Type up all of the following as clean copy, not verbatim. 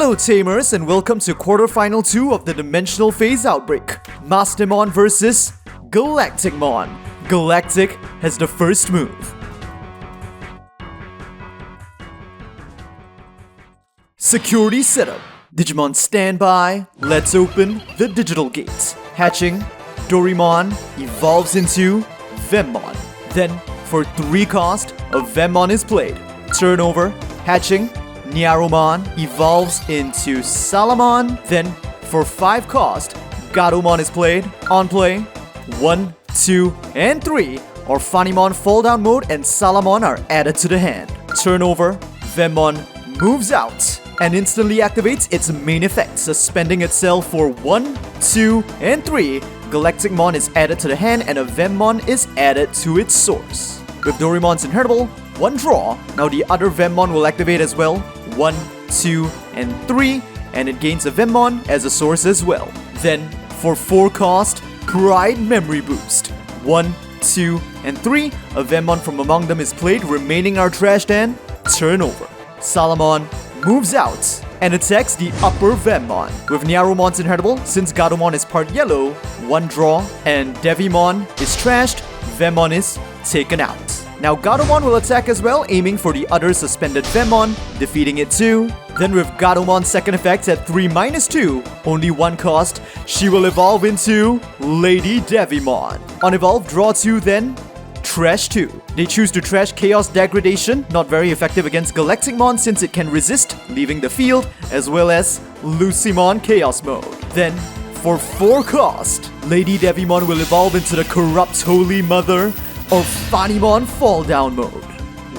Hello Tamers and welcome to quarterfinal 2 of the Dimensional Phase Outbreak. Mastemon vs Galacticmon. Galactic has the first move. Security setup. Digimon standby. Let's open the digital gates. Hatching, Ordinemon evolves into Vemmon. Then, for 3 cost, a Vemmon is played. Turnover, hatching, Nyaromon evolves into Salamon. Then, for 5 cost, Gatomon is played. On play, 1, 2, and 3, Ordinemon fall down mode and Salamon are added to the hand. Turnover, Vemmon moves out and instantly activates its main effect, suspending itself for 1, 2, and 3. Galacticmon is added to the hand and a Vemmon is added to its source. With Oridemon's inheritable, 1 draw. Now the other Vemmon will activate as well. 1, 2, and 3, and it gains a Vemmon as a source as well. Then, for 4 cost, Pride Memory Boost. 1, 2, and 3, a Vemmon from among them is played, remaining are trashed and turnover. Salamon moves out and attacks the upper Vemmon. With Nyaromon's inheritable, since Gatomon is part yellow, 1 draw, and Devimon is trashed, Vemmon is taken out. Now Gatomon will attack as well, aiming for the other suspended Vemmon, defeating it too. Then with Gatomon's second effect at 3-2, only 1 cost, she will evolve into Lady Devimon. On evolve, draw 2, then trash 2. They choose to trash Chaos Degradation, not very effective against Galacticmon since it can resist leaving the field, as well as Lucimon Chaos Mode. Then, for 4 cost, Lady Devimon will evolve into the Corrupt Holy Mother of Ordinemon Fall Down Mode.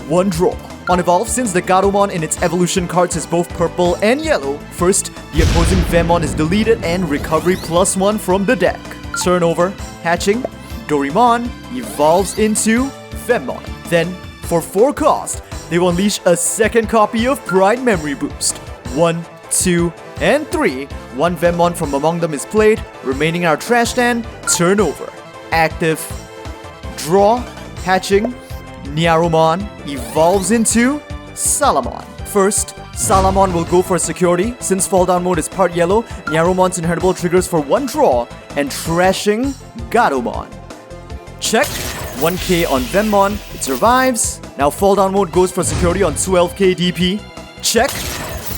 1 draw. On evolve, since the Gatomon in its evolution cards is both purple and yellow, first, the opposing Vemmon is deleted and recovery +1 from the deck. Turnover, hatching, Ordinemon evolves into Vemmon. Then, for 4 cost, they will unleash a second copy of Pride Memory Boost. 1, 2, and 3. 1 Vemmon from among them is played, remaining are trashed and turnover. Active, draw, hatching, Nyaromon evolves into Salamon. First, Salamon will go for security. Since fall down mode is part yellow, Nyaromon's inheritable triggers for 1 draw and trashing Gatomon. Check, 1k on Vemmon, it survives. Now fall down mode goes for security on 12k DP. Check,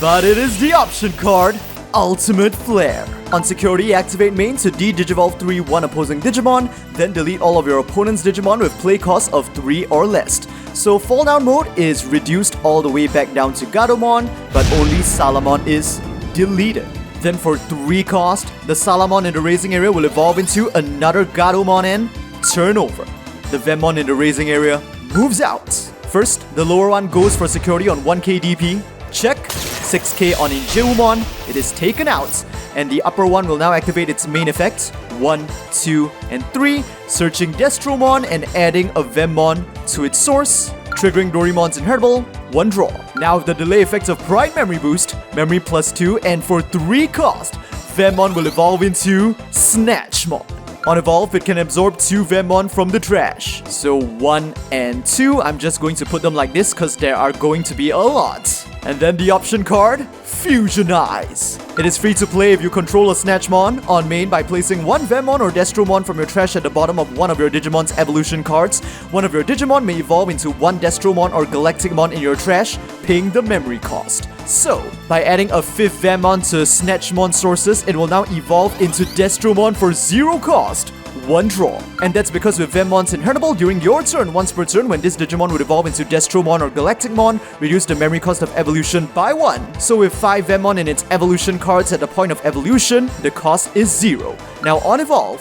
but it is the option card, Ultimate Flare. On security, activate main to de-digivolve 3 1 opposing Digimon, then delete all of your opponent's Digimon with play cost of 3 or less. So fall down mode is reduced all the way back down to Gatomon, but only Salamon is deleted. Then for 3 cost, the Salamon in the raising area will evolve into another Gatomon and turnover. The Vemmon in the raising area moves out. First, the lower one goes for security on 1k DP. Check, 6k on Injeumon, it is taken out. And the upper one will now activate its main effect, 1, 2, and 3, searching Destromon and adding a Vemmon to its source, triggering Oridemon's inheritable, 1 draw. Now with the delay effects of Pride Memory Boost, Memory +2, and for 3 cost, Vemmon will evolve into Snatchmon. On evolve, it can absorb 2 Vemmon from the trash. So 1 and 2, I'm just going to put them like this because there are going to be a lot. And then the option card, Fusionize. It is free to play if you control a Snatchmon on main by placing 1 Vemmon or Destromon from your trash at the bottom of one of your Digimon's evolution cards. One of your Digimon may evolve into 1 Destromon or Galacticmon in your trash, paying the memory cost. So, by adding a 5th Vemmon to Snatchmon sources, it will now evolve into Destromon for 0 cost. 1 draw. And that's because with Vemmon's inheritable, during your turn, once per turn, when this Digimon would evolve into Destromon or Galacticmon, reduce the memory cost of evolution by 1. So with 5 Vemmon in its evolution cards at the point of evolution, the cost is 0. Now on evolve,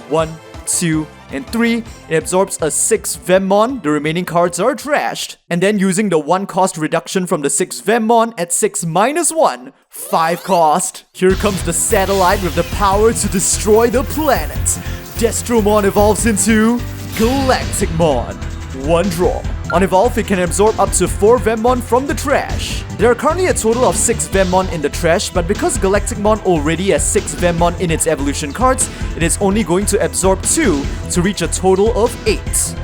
1, 2, and 3, it absorbs a 6 Vemmon, the remaining cards are trashed. And then using the 1 cost reduction from the 6 Vemmon at 6-1, 5 cost. Here comes the satellite with the power to destroy the planet. Destromon evolves into Galacticmon. 1 draw. On evolve, it can absorb up to 4 Vemmon from the trash. There are currently a total of 6 Vemmon in the trash, but because Galacticmon already has 6 Vemmon in its evolution cards, it is only going to absorb 2 to reach a total of 8.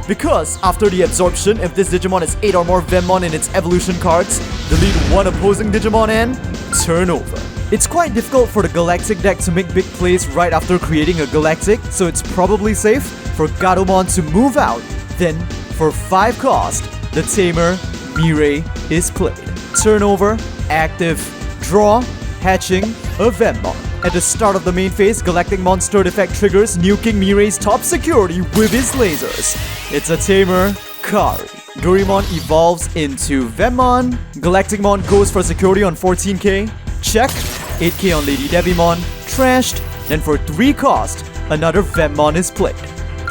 Because after the absorption, if this Digimon has 8 or more Vemmon in its evolution cards, delete 1 opposing Digimon and turn over. It's quite difficult for the Galactic deck to make big plays right after creating a Galactic, so it's probably safe for Gatomon to move out. Then, for 5 cost, the Tamer Mirei is played. Turn over, active, draw, hatching a Venmon. At the start of the main phase, Galacticmon's third effect triggers, nuking Mirei's top security with his lasers. It's a Tamer Kari. Dorimon evolves into Venmon. Galacticmon goes for security on 14k. Check. 8k on Lady Devimon. Trashed. Then for 3 cost, another Venmon is played.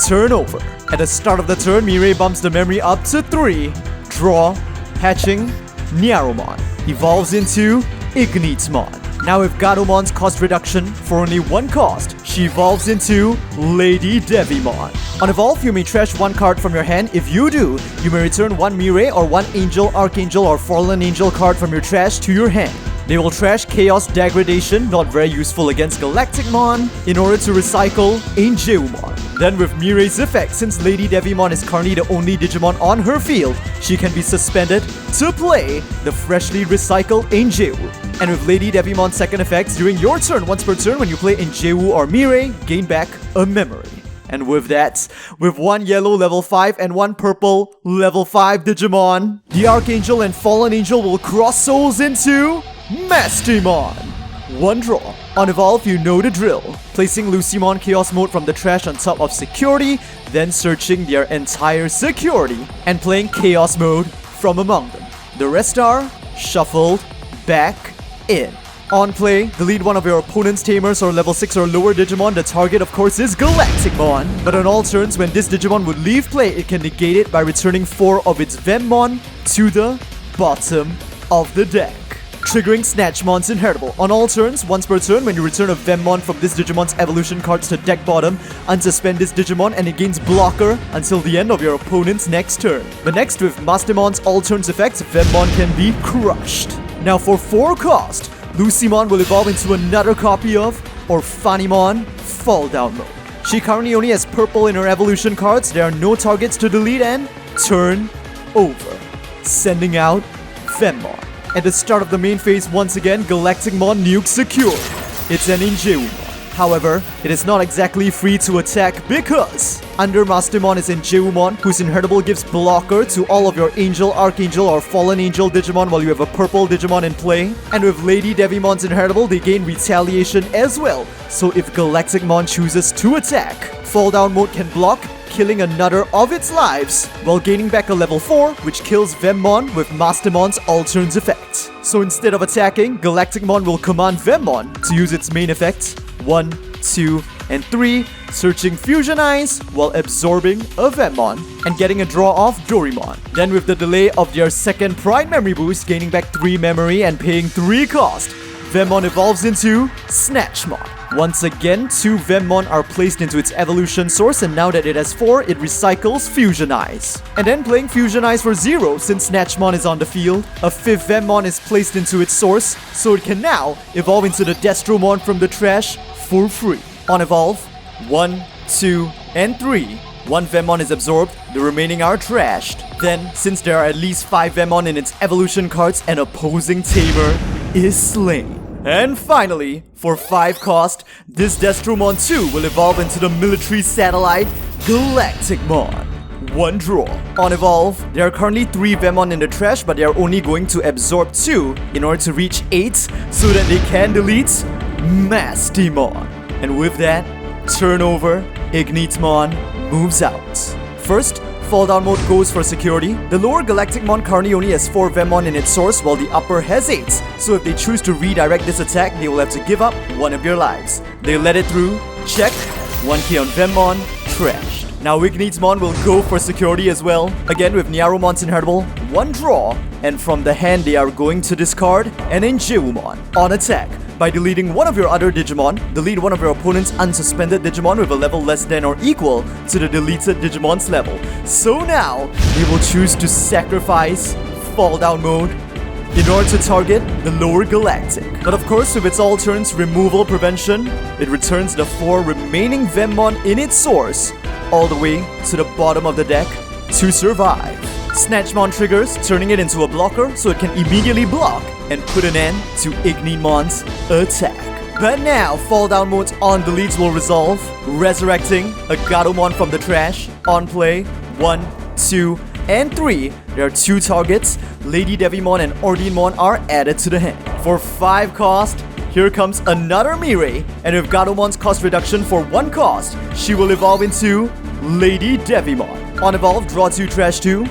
Turn over. At the start of the turn, Mirei bumps the memory up to 3. Draw. Hatching. Nyaromon evolves into Ignitmon. Now with Gatomon's cost reduction for only 1 cost, she evolves into Lady Devimon. On evolve, you may trash 1 card from your hand. If you do, you may return 1 Mirei or 1 Angel, Archangel, or Fallen Angel card from your trash to your hand. They will trash Chaos Degradation, not very useful against Galacticmon, in order to recycle Angeumon. Then with Mirei's effect, since Lady Devimon is currently the only Digimon on her field, she can be suspended to play the freshly recycled Angeu. And with Lady Devimon's second effect, during your turn, once per turn when you play Angeu or Mirei, gain back a memory. And with that, with 1 yellow level 5 and 1 purple level 5 Digimon, the Archangel and Fallen Angel will cross souls into Mastimon. 1 draw. On evolve, you know the drill. Placing Lucimon Chaos Mode from the trash on top of security, then searching their entire security and playing Chaos Mode from among them. The rest are shuffled back in. On play, delete one of your opponent's Tamers or level 6 or lower Digimon. The target, of course, is Galacticmon. But on all turns, when this Digimon would leave play, it can negate it by returning 4 of its Venmon to the bottom of the deck, triggering Snatchmon's Inheritable. On all turns, once per turn, when you return a Venmon from this Digimon's evolution cards to deck bottom, unsuspend this Digimon and it gains blocker until the end of your opponent's next turn. But next, with Mastemon's all turns effects, Venmon can be crushed. Now for 4 cost, Lucimon will evolve into another copy of Ordinemon Fall Down Mode. She currently only has purple in her evolution cards. There are no targets to delete and turn over, sending out Venmon. At the start of the main phase, once again, Galacticmon nuke secure. It's an Angeumon. However, it is not exactly free to attack because under Mastemon is Angeumon, whose Inheritable gives blocker to all of your Angel, Archangel, or Fallen Angel Digimon while you have a purple Digimon in play. And with Lady Devimon's Inheritable, they gain retaliation as well. So if Galacticmon chooses to attack, Fall Down Mode can block, killing another of its lives, while gaining back a level 4, which kills Venmon with Mastemon's all turns effect. So instead of attacking, Galacticmon will command Venmon to use its main effects 1, 2, and 3, searching Fusion Eyes while absorbing a Venmon and getting a draw off Dorimon. Then with the delay of their second Pride Memory Boost, gaining back 3 memory and paying 3 cost, Venmon evolves into Snatchmon. Once again, 2 Venmon are placed into its evolution source, and now that it has 4, it recycles Fusion Eyes. And then playing Fusion Eyes for 0 since Snatchmon is on the field, a 5th Venmon is placed into its source, so it can now evolve into the Destromon from the trash for free. On evolve, 1, 2, and 3. 1 Venmon is absorbed, the remaining are trashed. Then, since there are at least 5 Venmon in its evolution cards, an opposing Tamer is slain. And finally, for 5 cost, this Destromon 2 will evolve into the military satellite Galacticmon. 1 draw. On evolve, there are currently 3 Venmon in the trash, but they are only going to absorb 2 in order to reach 8 so that they can delete Mastimon. And with that, turn over, Ignitmon moves out. First, Fall Down Mode goes for security. The lower Galacticmon currently only has 4 Venmon in its source, while the upper has 8. So if they choose to redirect this attack, they will have to give up 1 of your lives. They let it through, check, 1k on Venmon, trashed. Now Ignitmon will go for security as well. Again with Nyaromon's Inheritable, 1 draw, and from the hand they are going to discard an Angeumon. On attack, by deleting one of your other Digimon, delete one of your opponent's unsuspended Digimon with a level less than or equal to the deleted Digimon's level. So now, they will choose to sacrifice Fall Down Mode in order to target the lower Galactic. But of course, with its all turns removal prevention, it returns the 4 remaining Venmon in its source all the way to the bottom of the deck to survive. Snatchmon triggers, turning it into a blocker so it can immediately block and put an end to Ignimon's attack. But now, fall down modes on deletes will resolve, resurrecting a Gatomon from the trash. On play, 1, 2, and 3, there are 2 targets. Lady Devimon and Ordinemon are added to the hand. For 5 cost, here comes another Mirai, and with Gatomon's cost reduction for 1 cost, she will evolve into Lady Devimon. On evolve, draw 2 trash 2.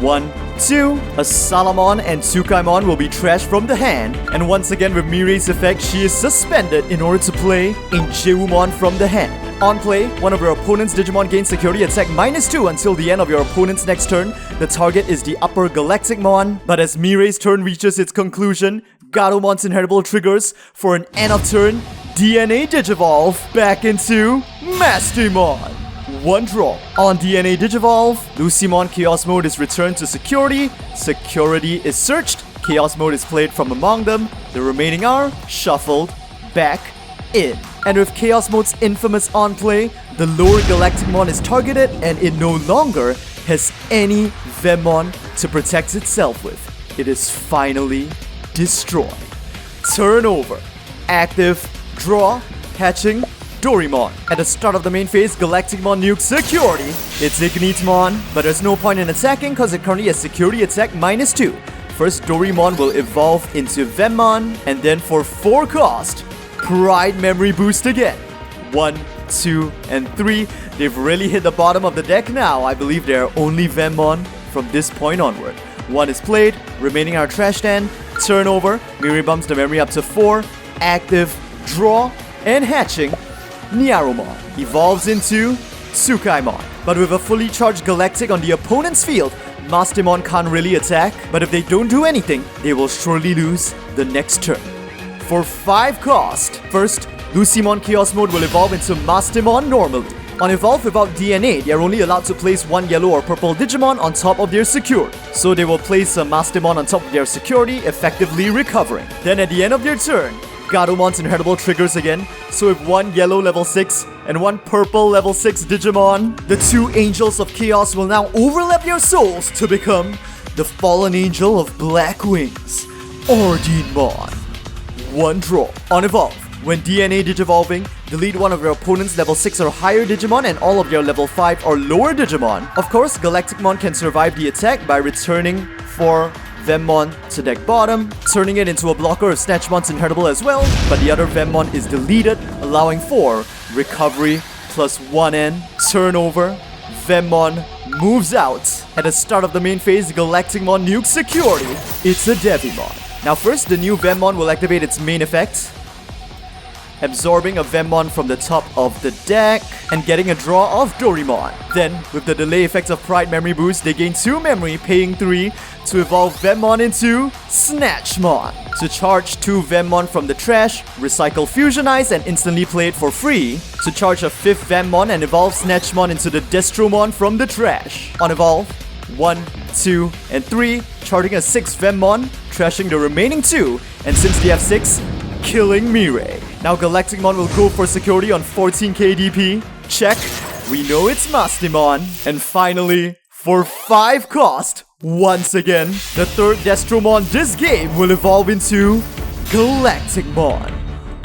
1, 2. A Salamon and Tsukaimon will be trashed from the hand, and once again with Mirai's effect, she is suspended in order to play in Jeumon from the hand. On play, one of your opponent's Digimon gains security attack -2 until the end of your opponent's next turn. The target is the upper Galacticmon, but as Mirai's turn reaches its conclusion, Gatomon's inheritable triggers for an end of turn DNA Digivolve back into Mastimon. 1 draw. On DNA Digivolve, Lucimon Chaos Mode is returned to security. Security is searched. Chaos Mode is played from among them. The remaining are shuffled back in. And with Chaos Mode's infamous on play, the lower Galacticmon is targeted and it no longer has any Vemmon to protect itself with. It is finally destroyed. Turn over. Active. Draw. Hatching. Dorimon. At the start of the main phase, Galacticmon nukes security. It's Ignitemon, but there's no point in attacking because it currently has security attack -2. First, Dorimon will evolve into Vemmon, and then for 4 cost, Pride Memory Boost again. 1, 2, and 3. They've really hit the bottom of the deck now. I believe there are only Vemmon from this point onward. 1 is played, remaining are trashed and turnover. Mirai bumps the memory up to 4. Active, draw, and hatching. Nyaromon evolves into Tsukaimon. But with a fully charged Galactic on the opponent's field, Mastemon can't really attack. But if they don't do anything, they will surely lose the next turn. For 5 cost, first, Lucimon Chaos Mode will evolve into Mastemon normally. On evolve without DNA, they are only allowed to place 1 yellow or purple Digimon on top of their security. So they will place a Mastemon on top of their security, effectively recovering. Then at the end of their turn, Gatomon's inheritable triggers again, so with 1 yellow level 6 and 1 purple level 6 Digimon, the 2 Angels of Chaos will now overlap their souls to become the Fallen Angel of Black Wings, Ordinemon. 1 draw. On evolve, when DNA Digivolving, delete one of your opponent's level 6 or higher Digimon and all of your level 5 or lower Digimon. Of course, Galacticmon can survive the attack by returning 4 Vemmon to deck bottom, turning it into a blocker of Snatchmon's inheritable as well, but the other Vemmon is deleted, allowing for recovery plus 1 end. Turnover, Vemmon moves out. At the start of the main phase, Galacticmon nukes security. It's a Devimon. Now first, the new Vemmon will activate its main effect, absorbing a Vemmon from the top of the deck and getting a draw of Dorimon. Then, with the delay effects of Pride Memory Boost, they gain 2 memory, paying 3 to evolve Vemmon into Snatchmon. To charge 2 Vemmon from the trash, recycle Fusionize and instantly play it for free. To charge a 5th Vemmon and evolve Snatchmon into the Destromon from the trash. On evolve, 1, 2, and 3, charging a 6th Vemmon, trashing the remaining 2, and since they have 6, killing Mirai. Now Galacticmon will go for security on 14k DP. Check. We know it's Mastimon. And finally, for 5 cost, once again, the 3rd Destromon this game will evolve into Galacticmon.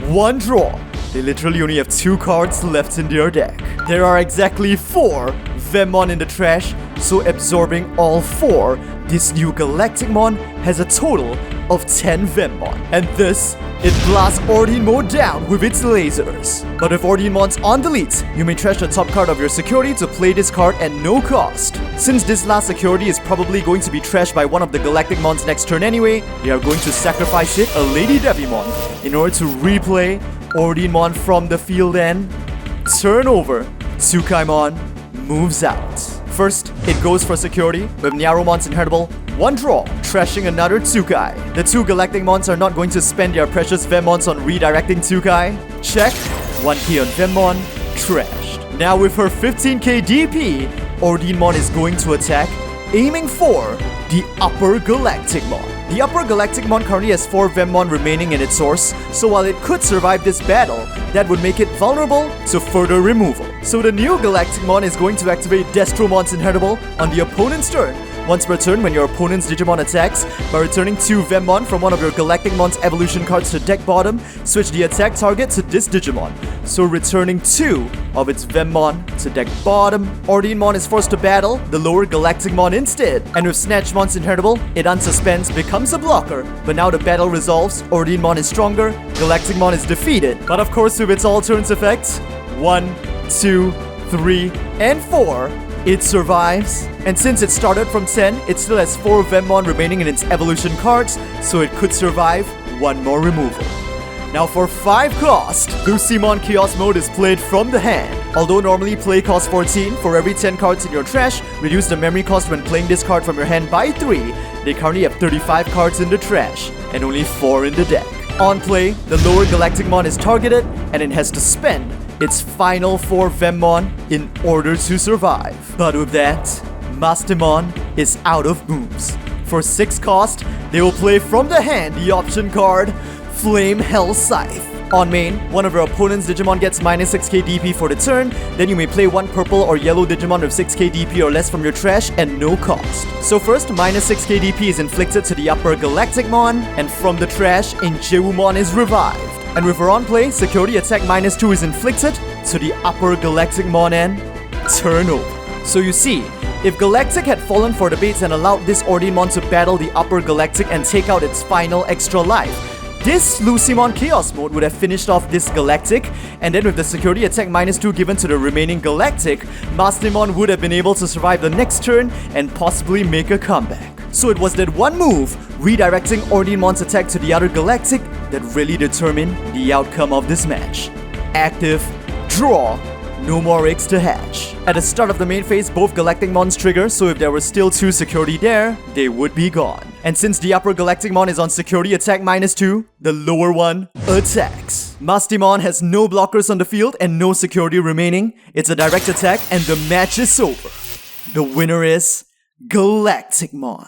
1 draw. They literally only have 2 cards left in their deck. There are exactly 4 Vemmon in the trash, so absorbing all 4, this new Galacticmon has a total of 10 Vemmon. And this, it blasts Ordinemon down with its lasers. But if Ordinemon's on delete, you may trash the top card of your security to play this card at no cost. Since this last security is probably going to be trashed by one of the Galacticmon's next turn anyway, they are going to sacrifice it, a Lady Devimon, in order to replay Ordinemon from the field and turn over. Tsukaimon moves out. First, it goes for security with Nyaromon's inheritable. 1 draw, trashing another Tsukai. The 2 Galacticmons are not going to spend their precious Vemmons on redirecting Tsukai. Check. 1k on Vemmon, trashed. Now with her 15k DP, Ordinemon is going to attack, aiming for the upper Galacticmon. The upper Galacticmon currently has 4 Vemmon remaining in its source, so while it could survive this battle, that would make it vulnerable to further removal. So the new Galacticmon is going to activate Destromon's inheritable on the opponent's turn, Once per turn, when your opponent's Digimon attacks, by returning 2 Vemmon from one of your Galacticmon's evolution cards to deck bottom, switch the attack target to this Digimon. So returning 2 of its Vemmon to deck bottom, Ordinemon is forced to battle the lower Galacticmon instead. And with Snatchmon's inheritable, it unsuspends, becomes a blocker. But now the battle resolves, Ordinemon is stronger, Galacticmon is defeated. But of course with its all turns effects, 1, 2, 3, and 4, it survives. And since it started from 10, it still has 4 Vemmon remaining in its evolution cards, so it could survive 1 more removal. Now for 5 cost, Lucimon Chaos Mode is played from the hand. Although normally play cost 14, for every 10 cards in your trash, reduce the memory cost when playing this card from your hand by 3. They currently have 35 cards in the trash, and only 4 in the deck. On play, the lower Galacticmon is targeted, and it has to spend its final 4 Vemmon in order to survive. But with that, Mastemon is out of moves. For 6 cost, they will play from the hand the option card, Flame Hell Scythe. On main, one of your opponent's Digimon gets minus 6k DP for the turn, then you may play 1 purple or yellow Digimon with 6k DP or less from your trash and no cost. So first, minus 6k DP is inflicted to the upper Galacticmon, and from the trash, Injeumon is revived. And with her on play, security attack minus 2 is inflicted to the upper Galacticmon and turn over. So you see, if Galactic had fallen for the baits and allowed this Ordinemon to battle the upper Galactic and take out its final extra life, this Lucimon Chaos Mode would have finished off this Galactic, and then with the security attack minus 2 given to the remaining Galactic, Mastimon would have been able to survive the next turn and possibly make a comeback. So it was that one move, redirecting Ordinemon's attack to the other Galactic, that really determined the outcome of this match. Active, draw, no more eggs to hatch. At the start of the main phase, both Galacticmons trigger, so if there were still 2 security there, they would be gone. And since the upper Galacticmon is on security attack minus 2, the lower one attacks. Mastimon has no blockers on the field and no security remaining. It's a direct attack and the match is over. The winner is Galacticmon.